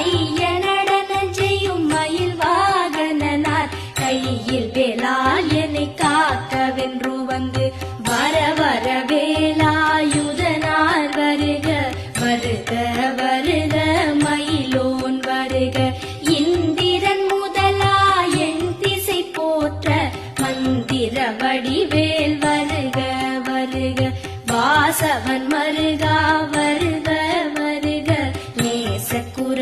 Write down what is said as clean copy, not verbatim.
மைய நடனம் செய்யும் மயில் வாகனனார் கையில் வேலால் என்னை காக்க வென்று வந்து வர வர வேலாயுதனார் வருக வருக வருக மயிலோன் வருக இந்திரன் முதலா என் திசை போற்ற மந்திர வடிவேல் வருக வருக வாசவன் மருகா வருக